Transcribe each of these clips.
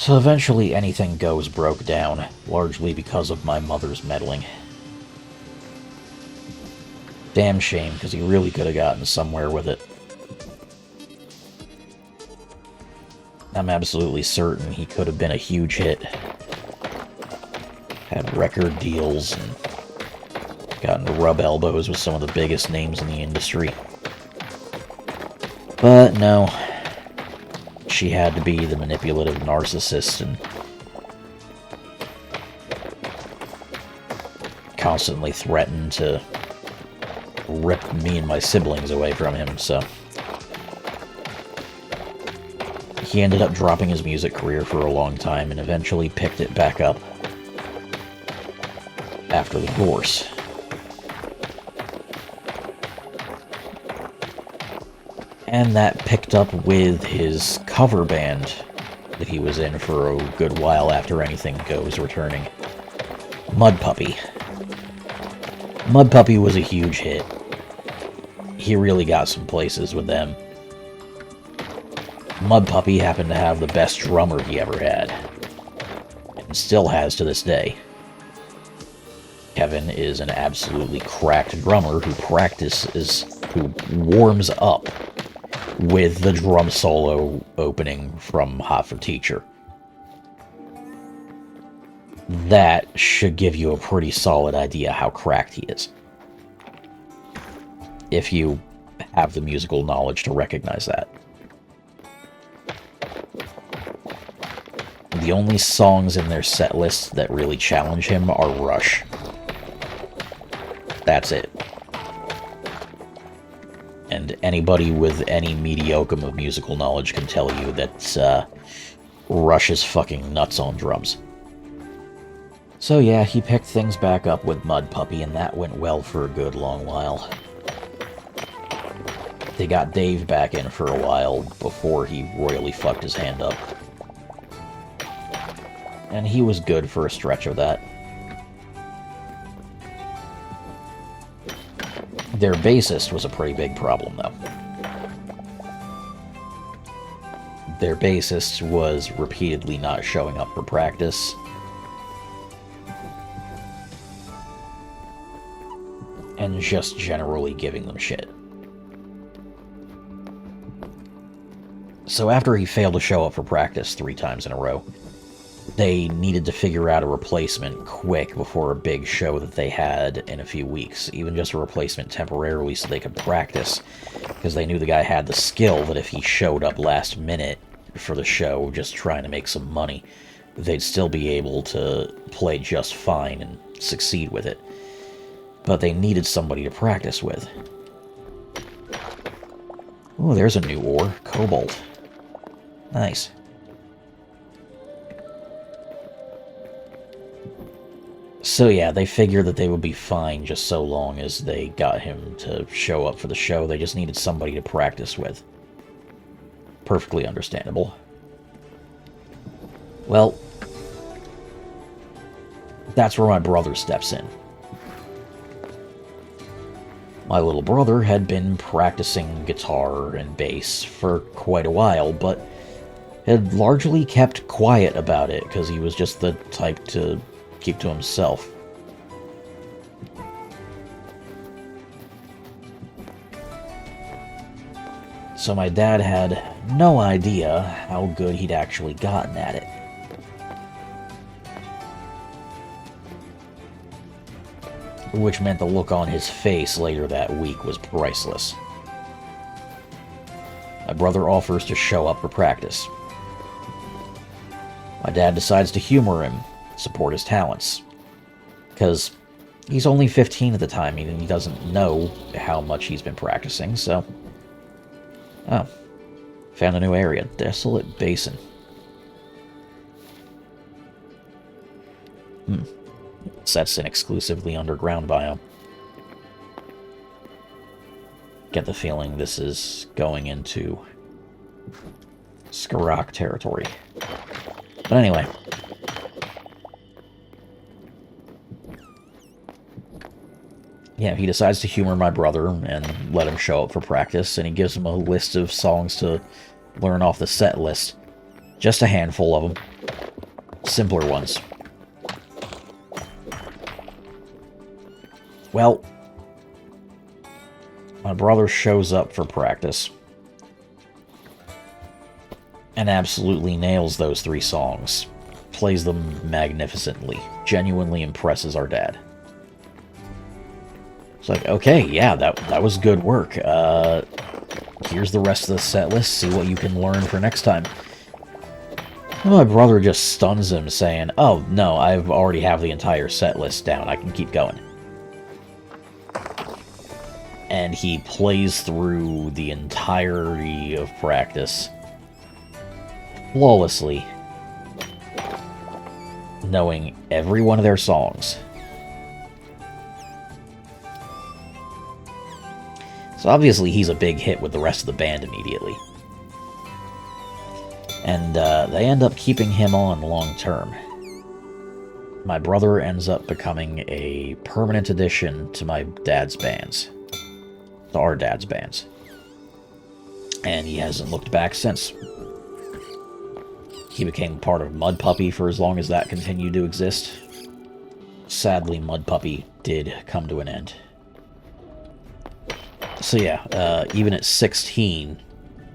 So eventually Anything Goes broke down, largely because of my mother's meddling. Damn shame, because he really could have gotten somewhere with it. I'm absolutely certain he could have been a huge hit. Had record deals and gotten to rub elbows with some of the biggest names in the industry. But no, she had to be the manipulative narcissist and constantly threatened to rip me and my siblings away from him, so he ended up dropping his music career for a long time and eventually picked it back up after the divorce. And that picked up with his cover band that he was in for a good while after Anything Goes returning. Mud Puppy. Mud Puppy was a huge hit. He really got some places with them. Mud Puppy happened to have the best drummer he ever had, and still has to this day. Kevin is an absolutely cracked drummer who warms up with the drum solo opening from Hot for Teacher. That should give you a pretty solid idea how cracked he is, if you have the musical knowledge to recognize that. The only songs in their set list that really challenge him are Rush. That's it. And anybody with any mediocre of musical knowledge can tell you that Rush is fucking nuts on drums. So yeah, he picked things back up with Mud Puppy, and that went well for a good long while. They got Dave back in for a while before he royally fucked his hand up. And he was good for a stretch of that. Their bassist was a pretty big problem, though. Their bassist was repeatedly not showing up for practice. And just generally giving them shit. So after he failed to show up for practice 3 times in a row, they needed to figure out a replacement quick before a big show that they had in a few weeks. Even just a replacement temporarily so they could practice, because they knew the guy had the skill that if he showed up last minute for the show just trying to make some money, they'd still be able to play just fine and succeed with it. But they needed somebody to practice with. Oh, there's a new ore. Cobalt. Nice. So yeah, they figured that they would be fine just so long as they got him to show up for the show. They just needed somebody to practice with. Perfectly understandable. Well, that's where my brother steps in. My little brother had been practicing guitar and bass for quite a while, but had largely kept quiet about it because he was just the type to keep to himself. So my dad had no idea how good he'd actually gotten at it. Which meant the look on his face later that week was priceless. My brother offers to show up for practice. My dad decides to humor him, support his talents. Because he's only 15 at the time, and he doesn't know how much he's been practicing, so... Oh. Found a new area. Desolate Basin. That's an exclusively underground biome. Get the feeling this is going into Skarok territory. But anyway. Yeah, he decides to humor my brother and let him show up for practice, and he gives him a list of songs to learn off the set list. Just a handful of them. simpler ones. Well, my brother shows up for practice and absolutely nails those 3 songs. Plays them magnificently. Genuinely impresses our dad. It's like, okay, yeah, that was good work. Here's the rest of the set list. See what you can learn for next time. And my brother just stuns him, saying, oh, no, I already have the entire set list down. I can keep going. And he plays through the entirety of practice flawlessly, knowing every one of their songs. So obviously he's a big hit with the rest of the band immediately. And they end up keeping him on long term. My brother ends up becoming a permanent addition to my dad's bands. To our dad's bands. And he hasn't looked back since. He became part of Mud Puppy for as long as that continued to exist. Sadly, Mud Puppy did come to an end. So yeah, even at 16,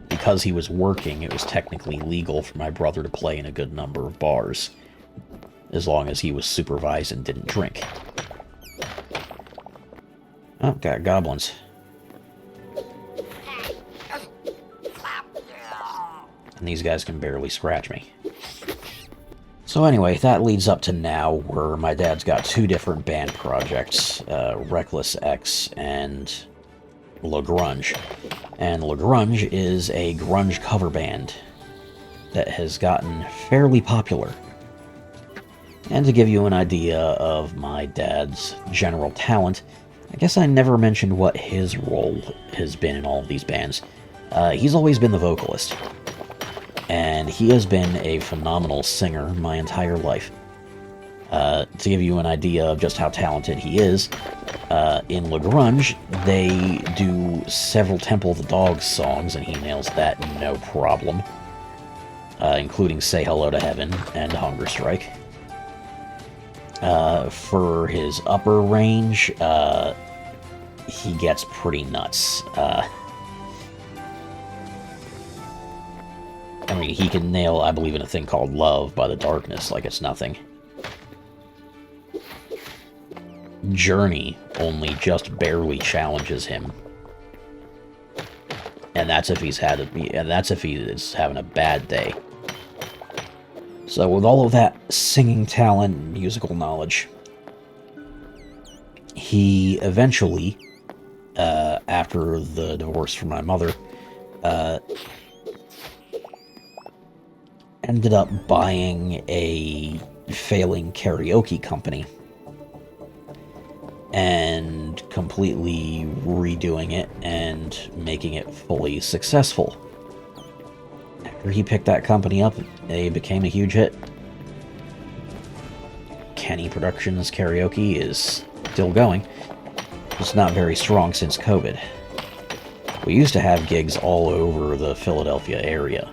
because he was working, it was technically legal for my brother to play in a good number of bars, as long as he was supervised and didn't drink. Oh, got goblins. And these guys can barely scratch me. So anyway, that leads up to now, where my dad's got 2 different band projects, Reckless X and La Grunge. And La Grunge is a grunge cover band that has gotten fairly popular. And to give you an idea of my dad's general talent, I guess I never mentioned what his role has been in all of these bands. He's always been the vocalist. And he has been a phenomenal singer my entire life. To give you an idea of just how talented he is, in La Grunge, they do several Temple of the Dogs songs, and he nails that no problem, including Say Hello to Heaven and Hunger Strike. For his upper range, he gets pretty nuts. I mean, he can nail I Believe in a Thing Called Love by the Darkness like it's nothing. Journey only just barely challenges him. And that's if he's having a bad day. So with all of that singing talent and musical knowledge, he eventually, after the divorce from my mother, ended up buying a failing karaoke company and completely redoing it and making it fully successful. After he picked that company up, they became a huge hit. Kenny Productions Karaoke is still going. It's not very strong since COVID. We used to have gigs all over the Philadelphia area.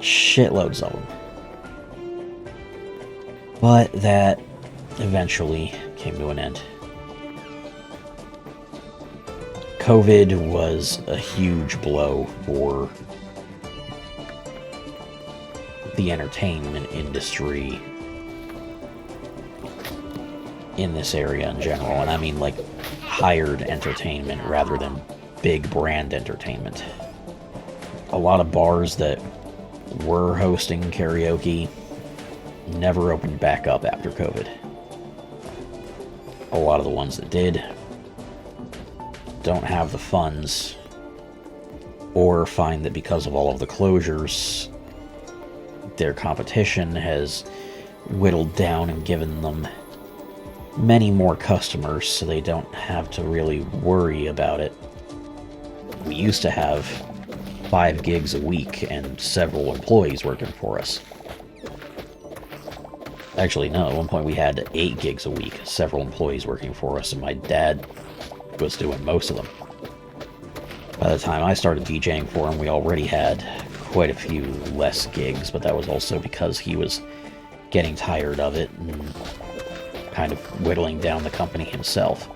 Shitloads of them. But that eventually came to an end. COVID was a huge blow for the entertainment industry in this area in general, and I mean like hired entertainment rather than big brand entertainment. A lot of bars that were hosting karaoke never opened back up after COVID. A lot of the ones that did don't have the funds, or find that because of all of the closures, their competition has whittled down and given them many more customers, so they don't have to really worry about it. We used to have 5 gigs a week and several employees working for us. Actually, no, at one point we had 8 gigs a week, several employees working for us, and my dad was doing most of them. By the time I started DJing for him, we already had quite a few less gigs, but that was also because he was getting tired of it and kind of whittling down the company himself.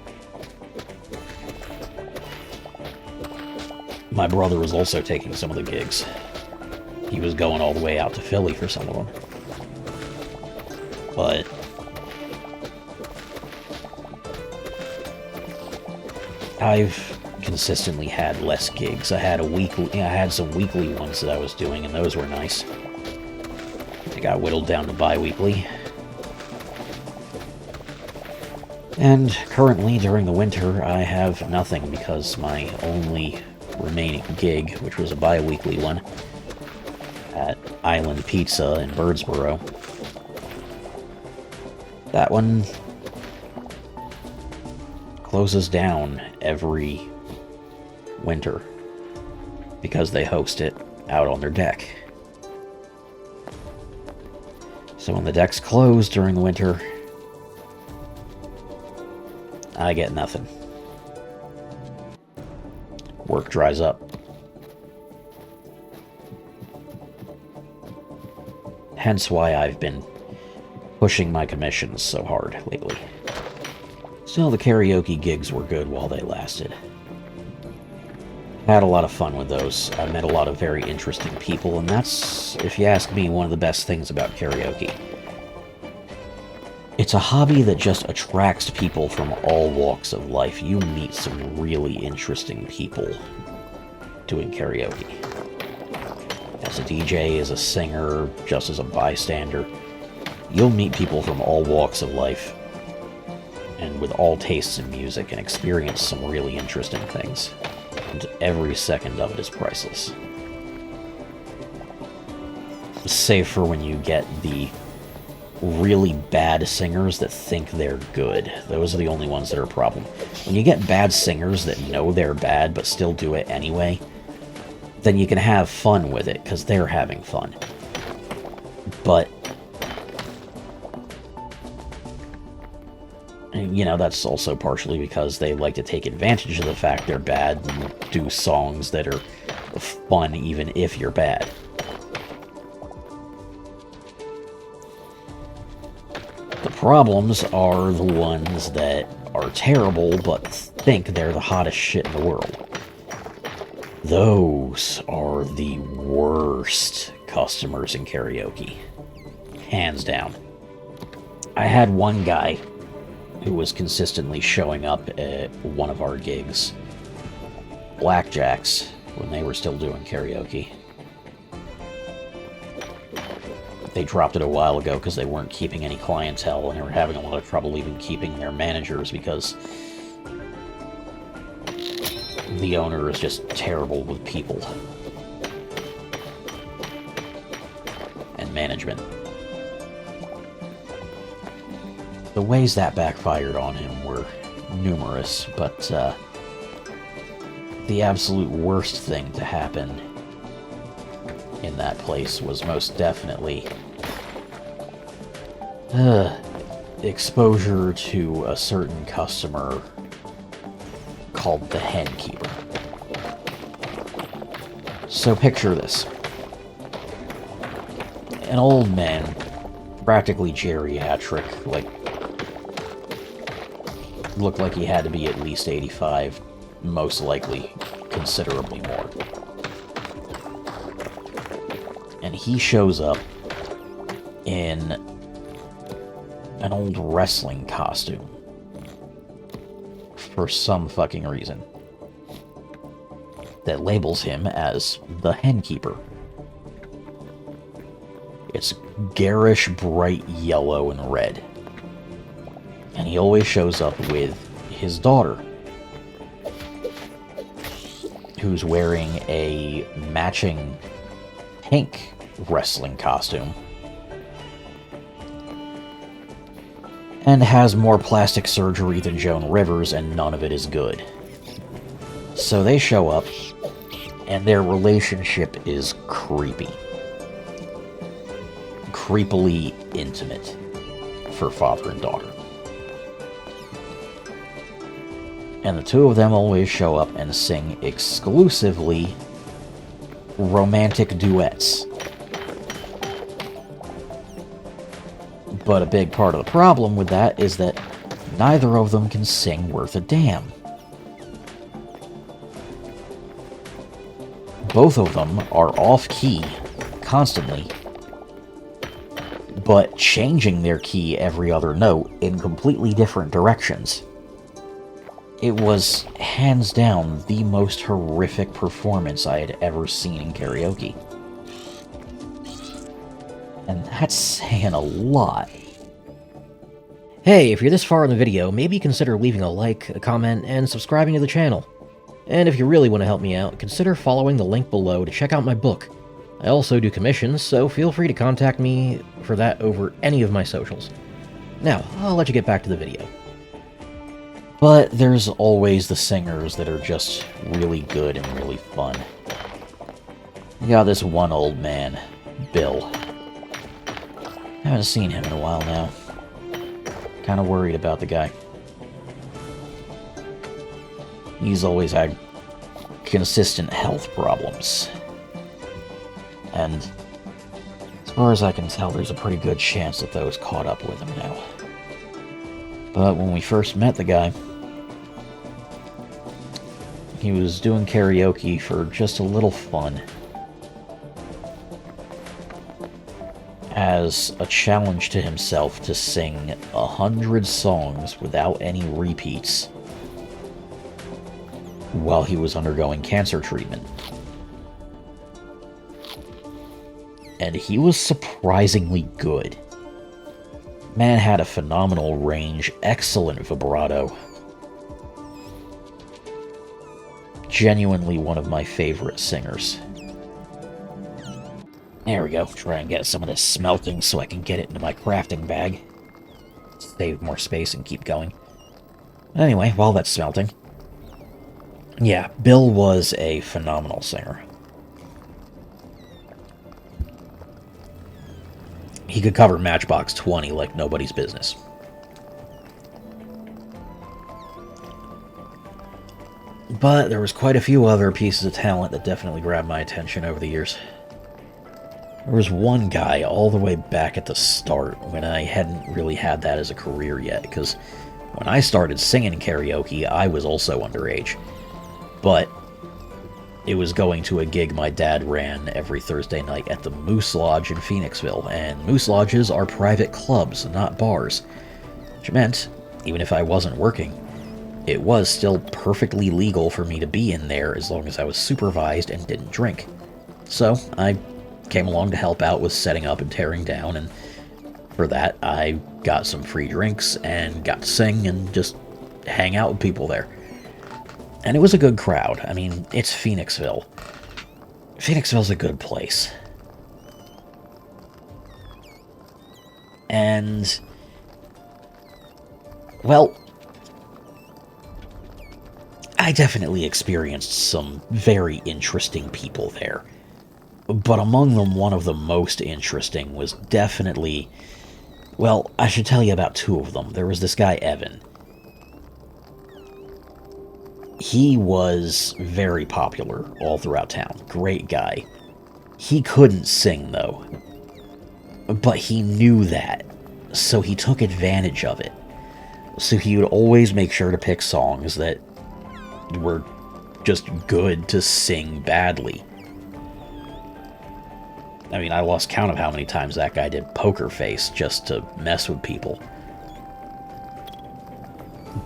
My brother was also taking some of the gigs. He was going all the way out to Philly for some of them. But I've consistently had less gigs. I had some weekly ones that I was doing, and those were nice. I got whittled down to bi-weekly. And currently, during the winter, I have nothing because my only remaining gig, which was a bi-weekly one, at Island Pizza in Birdsboro, that one closes down every winter because they host it out on their deck. So when the deck's closed during the winter, I get nothing. Work dries up. Hence why I've been pushing my commissions so hard lately. Still, the karaoke gigs were good while they lasted. Had a lot of fun with those. I met a lot of very interesting people, and that's, if you ask me, one of the best things about karaoke. It's a hobby that just attracts people from all walks of life. You meet some really interesting people doing karaoke. As a DJ, as a singer, just as a bystander, you'll meet people from all walks of life and with all tastes in music and experience some really interesting things. And every second of it is priceless. Save for when you get the really bad singers that think they're good. Those are the only ones that are a problem. When you get bad singers that know they're bad but still do it anyway, then you can have fun with it because they're having fun. But you know, that's also partially because they like to take advantage of the fact they're bad and do songs that are fun even if you're bad. The problems are the ones that are terrible but think they're the hottest shit in the world. Those are the worst customers in karaoke. Hands down. I had one guy who was consistently showing up at one of our gigs, Blackjacks, when they were still doing karaoke. They dropped it a while ago because they weren't keeping any clientele, and they were having a lot of trouble even keeping their managers because the owner is just terrible with people and management. The ways that backfired on him were numerous, but the absolute worst thing to happen in that place was most definitely exposure to a certain customer called the Hen Keeper. So picture this. An old man, practically geriatric, looked like he had to be at least 85, most likely considerably more. And he shows up in an old wrestling costume for some fucking reason that labels him as the Hen Keeper. It's garish bright yellow and red. And he always shows up with his daughter, who's wearing a matching pink wrestling costume and has more plastic surgery than Joan Rivers, and none of it is good. So they show up, and their relationship is creepy. Creepily intimate for father and daughter. And the two of them always show up and sing exclusively romantic duets. But a big part of the problem with that is that neither of them can sing worth a damn. Both of them are off-key, constantly, but changing their key every other note in completely different directions. It was, hands down, the most horrific performance I had ever seen in karaoke. And that's saying a lot. Hey, if you're this far in the video, maybe consider leaving a like, a comment, and subscribing to the channel. And if you really want to help me out, consider following the link below to check out my book. I also do commissions, so feel free to contact me for that over any of my socials. Now, I'll let you get back to the video. But there's always the singers that are just really good and really fun. You got this one old man, Bill. I haven't seen him in a while now. Kinda worried about the guy. He's always had consistent health problems. And as far as I can tell, there's a pretty good chance that those caught up with him now. But when we first met the guy, he was doing karaoke for just a little fun. As a challenge to himself to sing 100 songs without any repeats while he was undergoing cancer treatment. And he was surprisingly good. Man had a phenomenal range, excellent vibrato. Genuinely one of my favorite singers. There we go. Try and get some of this smelting so I can get it into my crafting bag. Save more space and keep going. Anyway, while that's smelting... yeah, Bill was a phenomenal singer. He could cover Matchbox 20 like nobody's business. But there was quite a few other pieces of talent that definitely grabbed my attention over the years. There was one guy all the way back at the start when I hadn't really had that as a career yet, because when I started singing karaoke, I was also underage. But it was going to a gig my dad ran every Thursday night at the Moose Lodge in Phoenixville, and Moose Lodges are private clubs, not bars. Which meant, even if I wasn't working, it was still perfectly legal for me to be in there as long as I was supervised and didn't drink. So, I came along to help out with setting up and tearing down, and for that, I got some free drinks and got to sing and just hang out with people there. And it was a good crowd. I mean, it's Phoenixville. Phoenixville's a good place. And, well, I definitely experienced some very interesting people there. But among them, one of the most interesting was definitely... well, I should tell you about two of them. There was this guy, Evan. He was very popular all throughout town. Great guy. He couldn't sing, though. But he knew that, so he took advantage of it. So he would always make sure to pick songs that were just good to sing badly. I mean, I lost count of how many times that guy did Poker Face just to mess with people.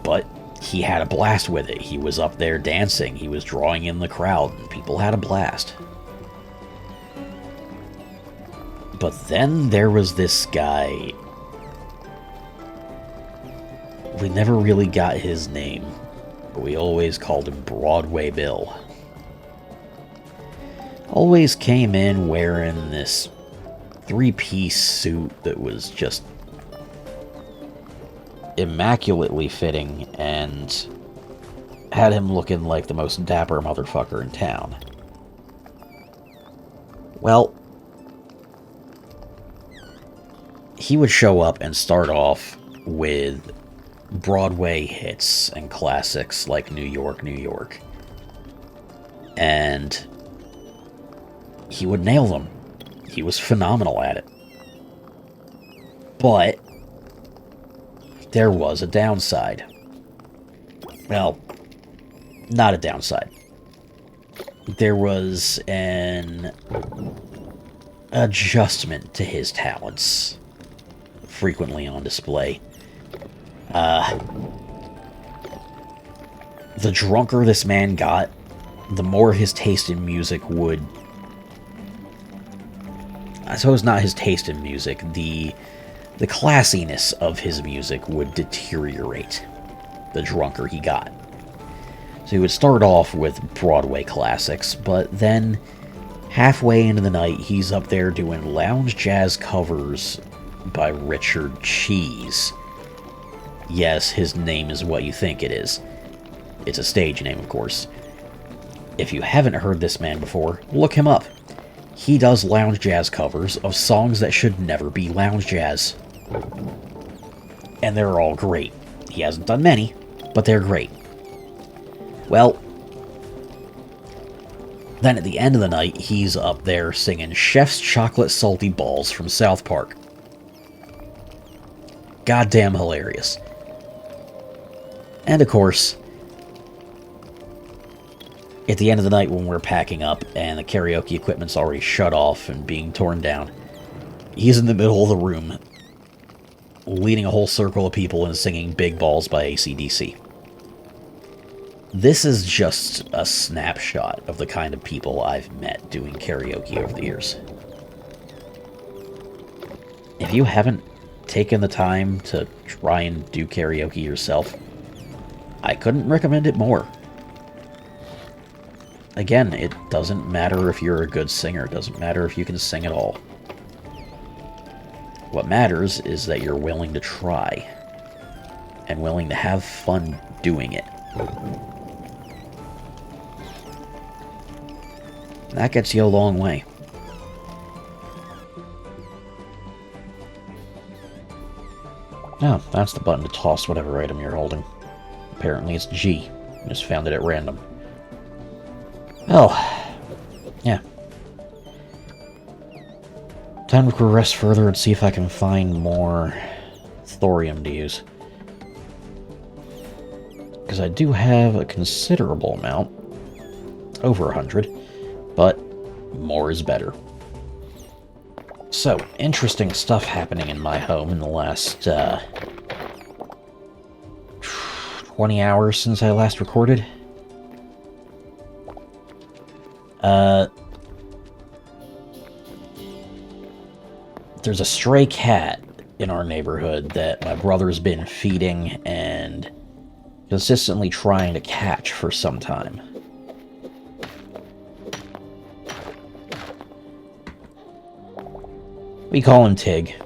But he had a blast with it. He was up there dancing. He was drawing in the crowd, and people had a blast. But then there was this guy. We never really got his name, but we always called him Broadway Bill. Always came in wearing this three-piece suit that was just immaculately fitting and had him looking like the most dapper motherfucker in town. Well, he would show up and start off with Broadway hits and classics like New York, New York. And he would nail them. He was phenomenal at it. But there was a downside. Well, not a downside. There was an adjustment to his talents, frequently on display. The drunker this man got, the more his taste in music would... I suppose not his taste in music, the classiness of his music would deteriorate the drunker he got. So he would start off with Broadway classics, but then halfway into the night, he's up there doing lounge jazz covers by Richard Cheese. Yes, his name is what you think it is. It's a stage name, of course. If you haven't heard this man before, look him up. He does lounge jazz covers of songs that should never be lounge jazz. And they're all great. He hasn't done many, but they're great. Well, then at the end of the night, he's up there singing Chef's Chocolate Salty Balls from South Park. Goddamn hilarious. And of course, at the end of the night when we're packing up and the karaoke equipment's already shut off and being torn down, he's in the middle of the room, leading a whole circle of people and singing Big Balls by AC/DC. This is just a snapshot of the kind of people I've met doing karaoke over the years. If you haven't taken the time to try and do karaoke yourself, I couldn't recommend it more. Again, it doesn't matter if you're a good singer, it doesn't matter if you can sing at all. What matters is that you're willing to try, and willing to have fun doing it. That gets you a long way. Oh, that's the button to toss whatever item you're holding. Apparently it's G. I just found it at random. Oh, yeah. Time to progress further and see if I can find more thorium to use. Because I do have a considerable amount. Over 100. But more is better. So, interesting stuff happening in my home in the last 20 hours since I last recorded. There's a stray cat in our neighborhood that my brother's been feeding and consistently trying to catch for some time. We call him Tig,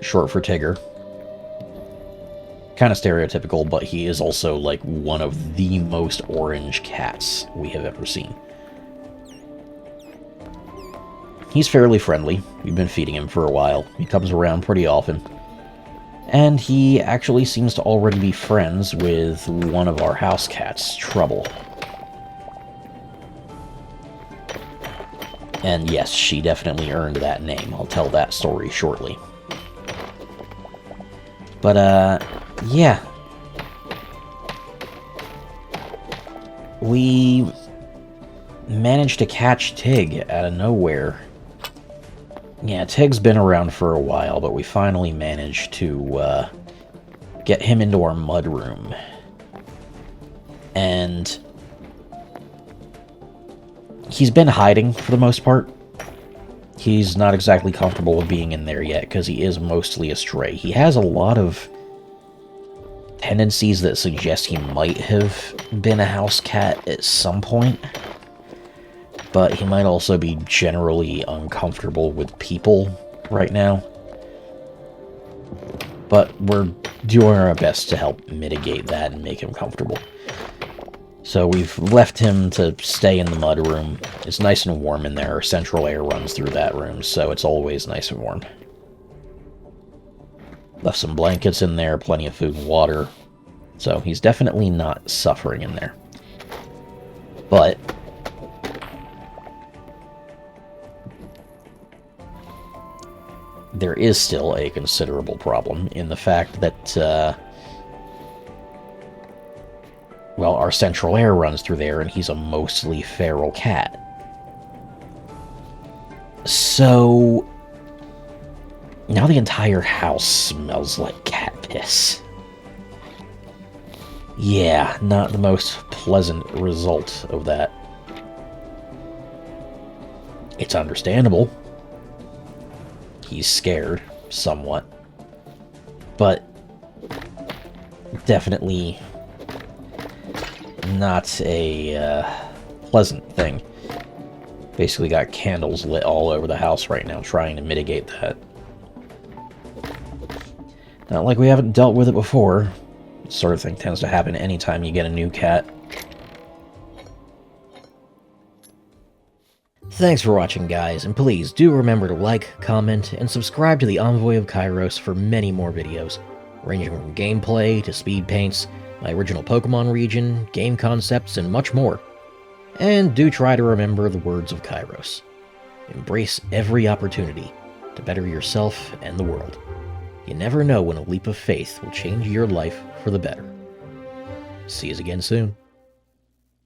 short for Tigger. Kind of stereotypical, but he is also like one of the most orange cats we have ever seen. He's fairly friendly. We've been feeding him for a while. He comes around pretty often. And he actually seems to already be friends with one of our house cats, Trouble. And yes, she definitely earned that name. I'll tell that story shortly. But, yeah. We managed to catch Tig out of nowhere. Yeah, Tig's been around for a while, but we finally managed to get him into our mudroom. And he's been hiding for the most part. He's not exactly comfortable with being in there yet, because he is mostly a stray. He has a lot of tendencies that suggest he might have been a house cat at some point. But he might also be generally uncomfortable with people right now. But we're doing our best to help mitigate that and make him comfortable. So we've left him to stay in the mudroom. It's nice and warm in there. Central air runs through that room, so it's always nice and warm. Left some blankets in there, plenty of food and water. So he's definitely not suffering in there. But there is still a considerable problem in the fact that, well, our central air runs through there, and he's a mostly feral cat. So now the entire house smells like cat piss. Yeah, not the most pleasant result of that. It's understandable. He's scared, somewhat. But definitely not a pleasant thing. Basically got candles lit all over the house right now, trying to mitigate that. Not like we haven't dealt with it before. This sort of thing tends to happen anytime you get a new cat. Thanks for watching, guys, and please do remember to like, comment, and subscribe to the Envoy of Kairos for many more videos, ranging from gameplay to speed paints, my original Pokemon region, game concepts, and much more. And do try to remember the words of Kairos. Embrace every opportunity to better yourself and the world. You never know when a leap of faith will change your life for the better. See you again soon.